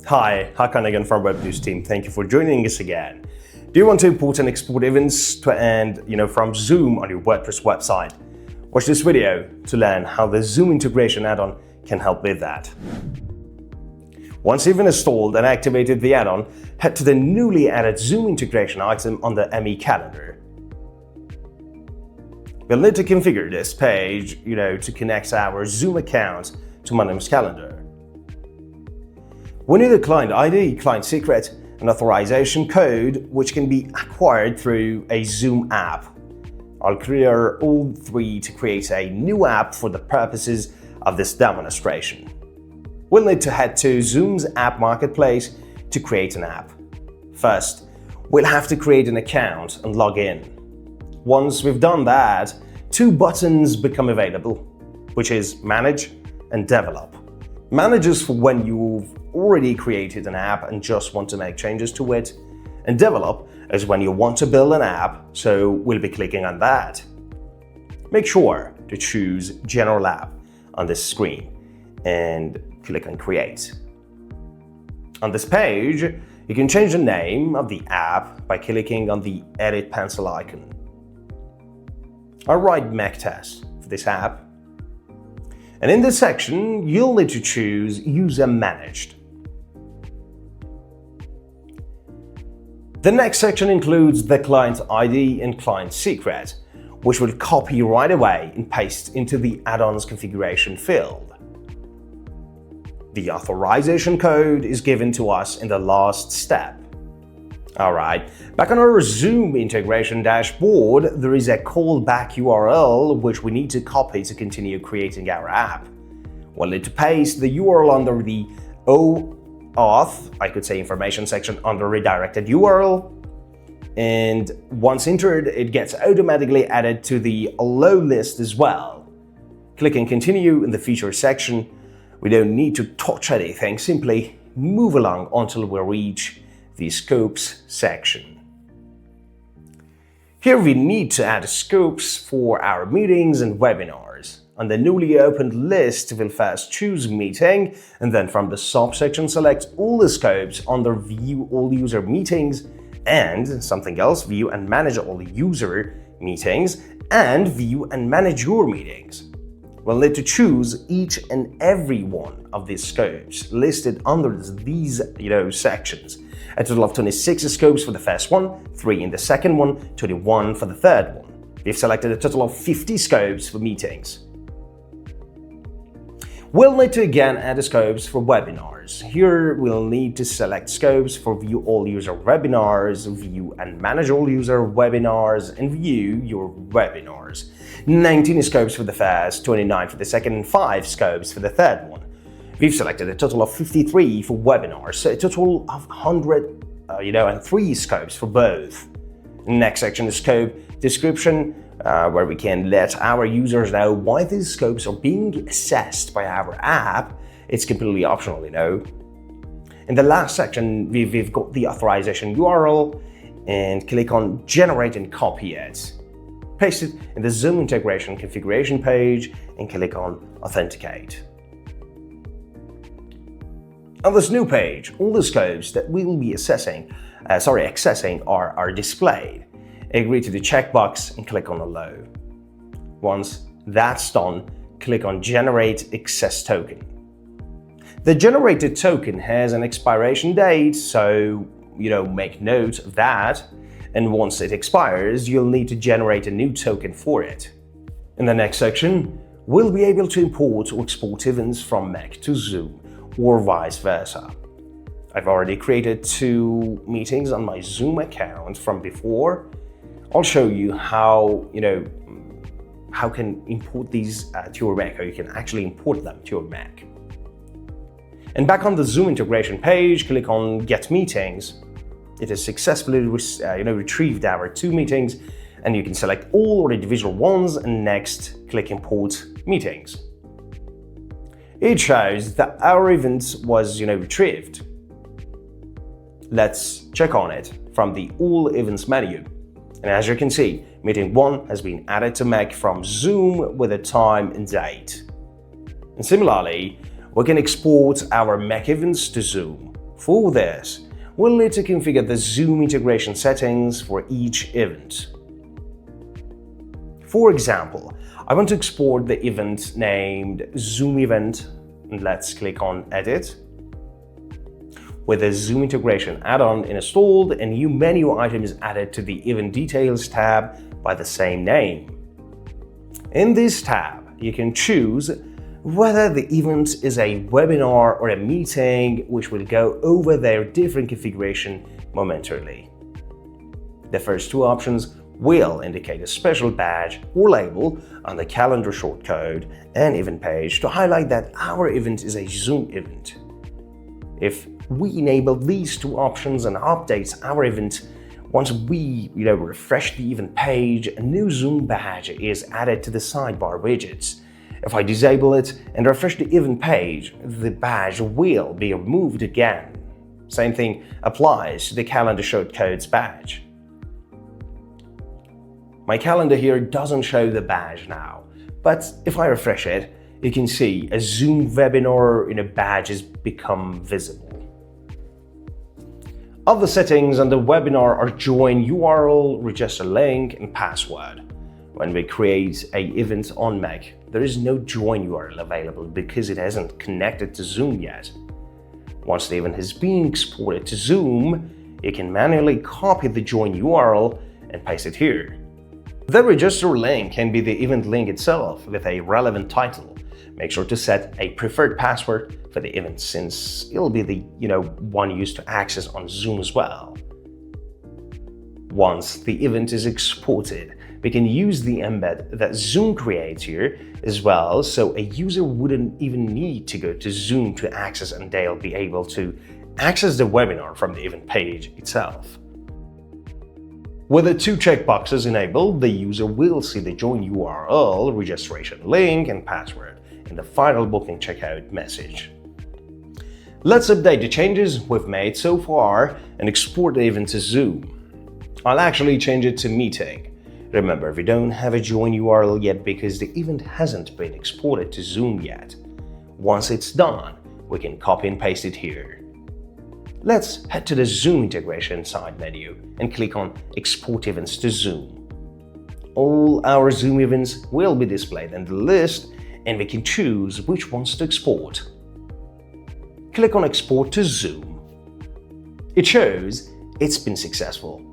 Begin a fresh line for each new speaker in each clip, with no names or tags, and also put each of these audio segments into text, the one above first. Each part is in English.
Hi, Hakan again from WebNews team. Thank you for joining us again. Do you want to import and export events from Zoom on your WordPress website? Watch this video to learn how the Zoom Integration Addon can help with that. Once you've installed and activated the add-on, head to the newly added Zoom Integration item on the ME calendar. We'll need to configure this page, to connect our Zoom account to Monday calendar. We need a client ID, client secret, and authorization code, which can be acquired through a Zoom app. I'll clear all three to create a new app for the purposes of this demonstration. We'll need to head to Zoom's app marketplace to create an app. First, we'll have to create an account and log in. Once we've done that, two buttons become available, which is Manage and Develop. Manage is for when you've already created an app and just want to make changes to it, and Develop is when you want to build an app, so we'll be clicking on that. Make sure to choose General App on this screen and click on Create. On this page, you can change the name of the app by clicking on the Edit pencil icon. I'll write Mac Test for this app. And in this section, you'll need to choose User Managed. The next section includes the client ID and client secret, which we'll copy right away and paste into the add-on's configuration field. The authorization code is given to us in the last step. Alright, back on our Zoom integration dashboard, there is a callback URL which we need to copy to continue creating our app. We'll need to paste the URL under the OAuth, information section under redirected URL, and once entered, it gets automatically added to the allow list as well. Clicking continue in the features section, we don't need to touch anything, simply move along until we reach the Scopes section. Here we need to add scopes for our meetings and webinars. On the newly opened list, we'll first choose Meeting, and then from the subsection select all the scopes under View All User Meetings and something else, View and Manage All User Meetings and View and Manage Your Meetings. We'll need to choose each and every one of these scopes listed under these sections. A total of 26 scopes for the first one, 3 in the second one, 21 for the third one. We've selected a total of 50 scopes for meetings. We'll need to again add the scopes for webinars. Here we'll need to select scopes for View All User Webinars, View and Manage All User Webinars, and View Your Webinars. 19 scopes for the first, 29 for the second, and 5 scopes for the third one. We've selected a total of 53 for webinars, so a total of 103 scopes for both. Next section is Scope Description, where we can let our users know why these scopes are being assessed by our app. It's completely optional, In the last section, we've got the authorization URL, and click on Generate and copy it. Paste it in the Zoom Integration configuration page and click on Authenticate. On this new page, all the scopes that we will be accessing are displayed. Agree to the checkbox and click on Allow. Once that's done, click on Generate Access Token. The generated token has an expiration date, so make note of that. And once it expires, you'll need to generate a new token for it. In the next section, we'll be able to import or export events from Mac to Zoom, or vice versa. I've already created 2 meetings on my Zoom account from before. I'll show you how can import these to your Mac, how you can actually import them to your Mac. And back on the Zoom integration page, click on Get Meetings. It has successfully retrieved our 2 meetings, and you can select all or individual ones, and next click Import Meetings. It shows that our event was retrieved. Let's check on it from the All Events menu. And as you can see, Meeting 1 has been added to Mac from Zoom with a time and date. And similarly, we can export our Mac events to Zoom. For this, we'll need to configure the Zoom integration settings for each event. For example, I want to export the event named Zoom Event, and let's click on Edit. With the Zoom Integration Addon installed, a new menu item is added to the Event Details tab by the same name. In this tab, you can choose whether the event is a webinar or a meeting, which will go over their different configuration momentarily. The first two options will indicate a special badge or label on the calendar shortcode and event page to highlight that our event is a Zoom event. If we enable these two options and update our event, once we refresh the event page, a new Zoom badge is added to the sidebar widgets. If I disable it and refresh the event page, the badge will be removed again. Same thing applies to the calendar shortcodes badge. My calendar here doesn't show the badge now, but if I refresh it, you can see a Zoom webinar badge has become visible. Other settings under webinar are join URL, register link, and password. When we create an event on Mac, there is no join URL available because it hasn't connected to Zoom yet. Once the event has been exported to Zoom, you can manually copy the join URL and paste it here. The register link can be the event link itself with a relevant title. Make sure to set a preferred password for the event since it'll be the one used to access on Zoom as well. Once the event is exported, we can use the embed that Zoom creates here as well, so a user wouldn't even need to go to Zoom to access, and they'll be able to access the webinar from the event page itself. With the two checkboxes enabled, the user will see the join URL, registration link, and password in the final booking checkout message. Let's update the changes we've made so far and export the event to Zoom. I'll actually change it to meeting. Remember, we don't have a join URL yet because the event hasn't been exported to Zoom yet. Once it's done, we can copy and paste it here. Let's head to the Zoom integration side menu and click on Export Events to Zoom. All our Zoom events will be displayed in the list, and we can choose which ones to export. Click on Export to Zoom. It shows it's been successful.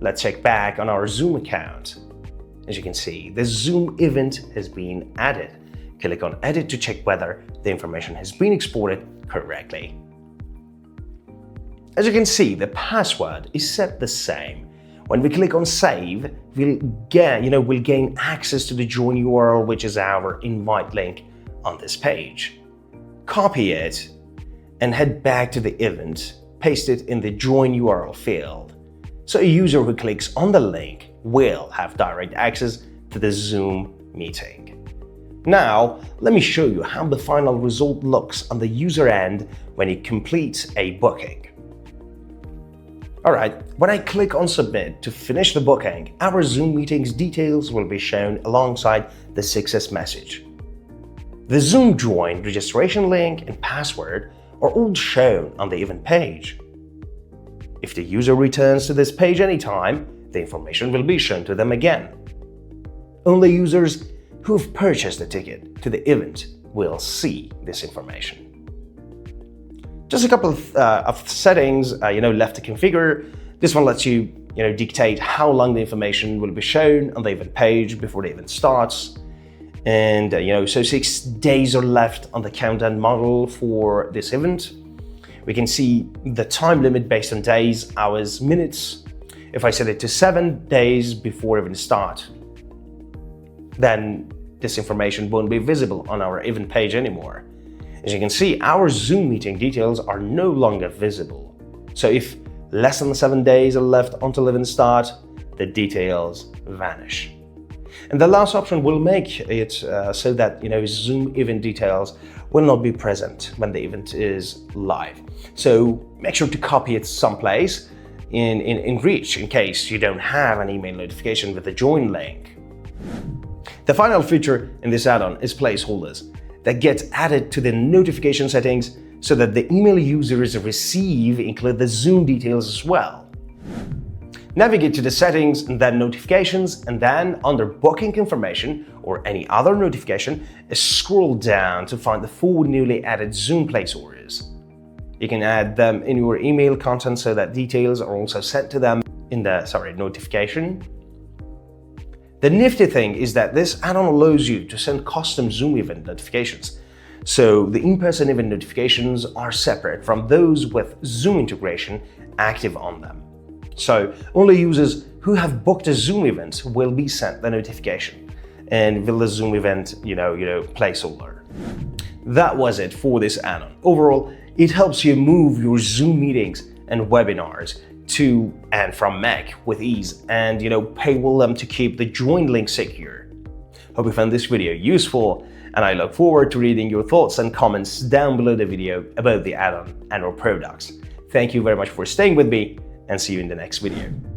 Let's check back on our Zoom account. As you can see, the Zoom event has been added. Click on Edit to check whether the information has been exported correctly. As you can see, the password is set the same. When we click on Save, we'll gain access to the join URL, which is our invite link on this page. Copy it and head back to the event, paste it in the join URL field. So a user who clicks on the link will have direct access to the Zoom meeting. Now, let me show you how the final result looks on the user end when he completes a booking. Alright, when I click on Submit to finish the booking, our Zoom meeting's details will be shown alongside the success message. The Zoom join, registration link, and password are all shown on the event page. If the user returns to this page anytime, the information will be shown to them again. Only users who have purchased a ticket to the event will see this information. Just a couple of settings left to configure. This one lets you dictate how long the information will be shown on the event page before the event starts. And so 6 days are left on the countdown model for this event. We can see the time limit based on days, hours, minutes. If I set it to 7 days before event start, then this information won't be visible on our event page anymore. As you can see, our Zoom meeting details are no longer visible. So if less than 7 days are left until event start, the details vanish. And the last option will make it so that Zoom event details will not be present when the event is live. So make sure to copy it someplace in Reach in case you don't have an email notification with the join link. The final feature in this add-on is placeholders that get added to the notification settings so that the email users receive include the Zoom details as well. Navigate to the settings and then notifications, and then under booking confirmation or any other notification, scroll down to find the 4 newly added Zoom place orders. You can add them in your email content so that details are also sent to them in the notification. The nifty thing is that this add-on allows you to send custom Zoom event notifications. So the in-person event notifications are separate from those with Zoom integration active on them. So only users who have booked a Zoom event will be sent the notification and will the Zoom event, placeholder. That was it for this add-on. Overall, it helps you move your Zoom meetings and webinars to and from Mac with ease and paywall them to keep the join link secure. Hope you found this video useful, and I look forward to reading your thoughts and comments down below the video about the add-on and our products. Thank you very much for staying with me, and see you in the next video.